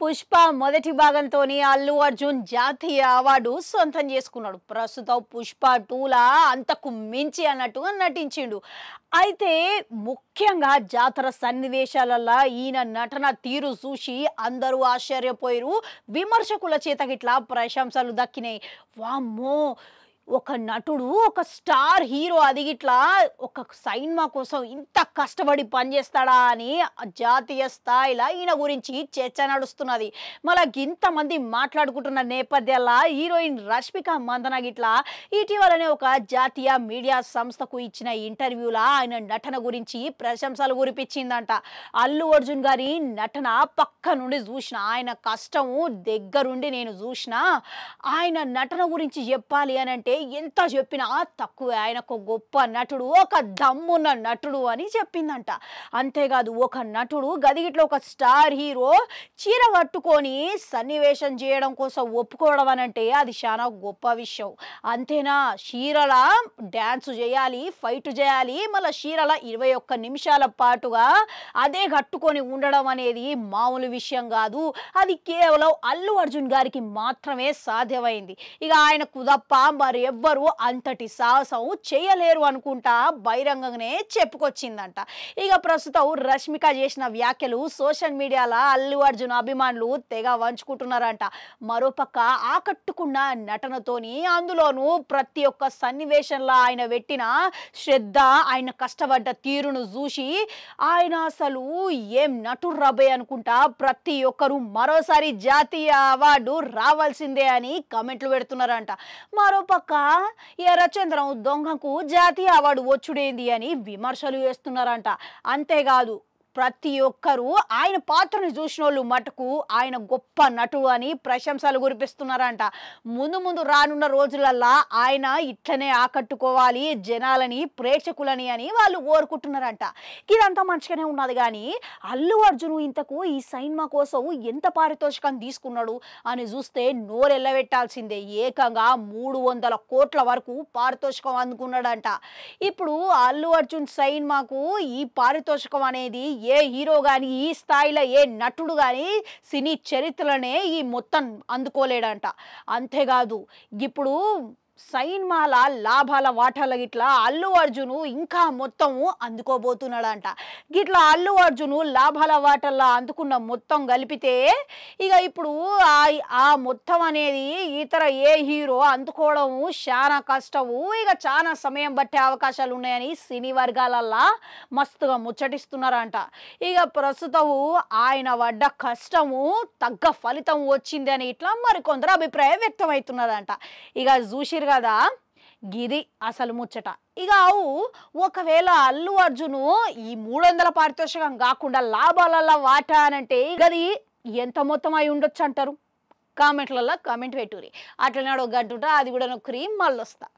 పుష్ప మొదటి భాగంతోని అల్లు అర్జున్ జాతీయ అవార్డు సొంతం చేసుకున్నాడు. ప్రస్తుతం పుష్ప 2లా అంతకు మించి అన్నట్టుగా నటించిండు. అయితే ముఖ్యంగా జాతర సన్నివేశాలల్లో ఈయన నటన తీరు చూసి అందరూ ఆశ్చర్యపోయారు. విమర్శకుల చేత గిట్లా ప్రశంసలు దక్కినాయి. వామ్మో, ఒక నటుడు, ఒక స్టార్ హీరో అది గిట్లా ఒక సినిమా కోసం ఇంత కష్టపడి పనిచేస్తాడా అని జాతీయ స్థాయిలో ఈయన గురించి చర్చ నడుస్తున్నది. మళ్ళీ ఇంతమంది మాట్లాడుకుంటున్న నేపథ్యంలో హీరోయిన్ రష్మిక మందన గిట్లా ఇటీవలనే ఒక జాతీయ మీడియా సంస్థకు ఇచ్చిన ఇంటర్వ్యూలో ఆయన నటన గురించి ప్రశంసలు కురిపించిందంట. అల్లు అర్జున్ గారి నటన పక్క నుండి చూసిన, ఆయన కష్టము దగ్గరుండి నేను చూసిన, ఆయన నటన గురించి చెప్పాలి అని అంటే ఎంత చెప్పినా తక్కువే. ఆయనకు గొప్ప నటుడు, ఒక దమ్మున్న నటుడు అని చెప్పిందంట. అంతేకాదు, ఒక నటుడు గదిగిట్లో ఒక స్టార్ హీరో చీర కట్టుకొని సన్నివేశం చేయడం కోసం ఒప్పుకోవడం అని అంటే అది చాలా గొప్ప విషయం. అంతేనా, చీరల డ్యాన్స్ చేయాలి, ఫైట్ చేయాలి, మళ్ళీ చీరల 21 నిమిషాల పాటుగా అదే కట్టుకొని ఉండడం అనేది మామూలు విషయం కాదు. అది కేవలం అల్లు అర్జున్ గారికి మాత్రమే సాధ్యమైంది. ఇక ఆయనకు తప్ప మరి ఎవ్వరు అంతటి సాహసం చేయలేరు అనుకుంటా బహిరంగంగానే చెప్పుకొచ్చిందంట. ఇక ప్రస్తుతం రష్మిక చేసిన వ్యాఖ్యలు సోషల్ మీడియాలో అల్లు అర్జున్ అభిమానులు తెగ వంచుకుంటున్నారంట. మరోపక్క ఆకట్టుకున్న నటనతోని, అందులోనూ ప్రతి ఒక్క సన్నివేశంలో ఆయన పెట్టిన శ్రద్ధ, ఆయన కష్టపడ్డ తీరును చూసి ఆయన అసలు ఏం నటుడు రాబోయే అనుకుంటా ప్రతి ఒక్కరు మరోసారి జాతీయ అవార్డు రావాల్సిందే అని కమెంట్లు పెడుతున్నారంట. మరోపక్క ఎర్రచంద్రం దొంగకు జాతీయ అవార్డు వచ్చుడేంది అని విమర్శలు చేస్తున్నారంట. అంతేకాదు, ప్రతి ఒక్కరూ ఆయన పాత్రను చూసిన వాళ్ళు మటుకు ఆయన గొప్ప నటుడు అని ప్రశంసలు కురిపిస్తున్నారంట. ముందు రానున్న రోజులల్లా ఆయన ఇట్లనే ఆకట్టుకోవాలి జనాలని, ప్రేక్షకులని అని వాళ్ళు కోరుకుంటున్నారంట. ఇదంతా మంచిగానే ఉన్నది, కానీ అల్లు అర్జున్ ఇంతకు ఈ సినిమా కోసం ఎంత పారితోషికం తీసుకున్నాడు అని చూస్తే నోరెళ్ళబెట్టాల్సిందే. ఏకంగా 300 కోట్ల వరకు పారితోషికం అందుకున్నాడంట. ఇప్పుడు అల్లు అర్జున్ సినిమాకు ఈ పారితోషికం అనేది ఏ హీరో కానీ, ఈ స్థాయిలో ఏ నటుడు కానీ సినీ చరిత్రలోనే ఈ మొత్తం అందుకోలేడంట. అంతేకాదు, ఇప్పుడు సినిమాల లాభాల వాటాల గిట్లా అల్లు అర్జును ఇంకా మొత్తము అందుకోబోతున్నాడంట. గిట్లా అల్లు అర్జును లాభాల వాటల్లో అందుకున్న మొత్తం కలిపితే ఇక ఇప్పుడు ఆ మొత్తం అనేది ఇతర ఏ హీరో అందుకోవడము చాలా కష్టము, ఇక చాలా సమయం పట్టే అవకాశాలు ఉన్నాయని సినీ వర్గాలల్లా మస్తుగా ముచ్చటిస్తున్నారంట. ఇక ప్రస్తుతము ఆయన పడ్డ కష్టము తగ్గ ఫలితం వచ్చింది అని ఇట్లా మరికొందరు అభిప్రాయం వ్యక్తమవుతున్నదంట. ఇక చూసిరు కదా, గిది అసలు ముచ్చట. ఇక ఒకవేళ అల్లు అర్జును ఈ 300 పారితోషికం కాకుండా లాభాలలో వాటా అనంటే అది ఎంత మొత్తం అయి ఉండొచ్చు అంటారు? కామెంట్లలో కామెంట్ పెట్టుర్రి. అట్లనే ఒక గంట అది కూడా నొక్కరి మళ్ళొస్తా.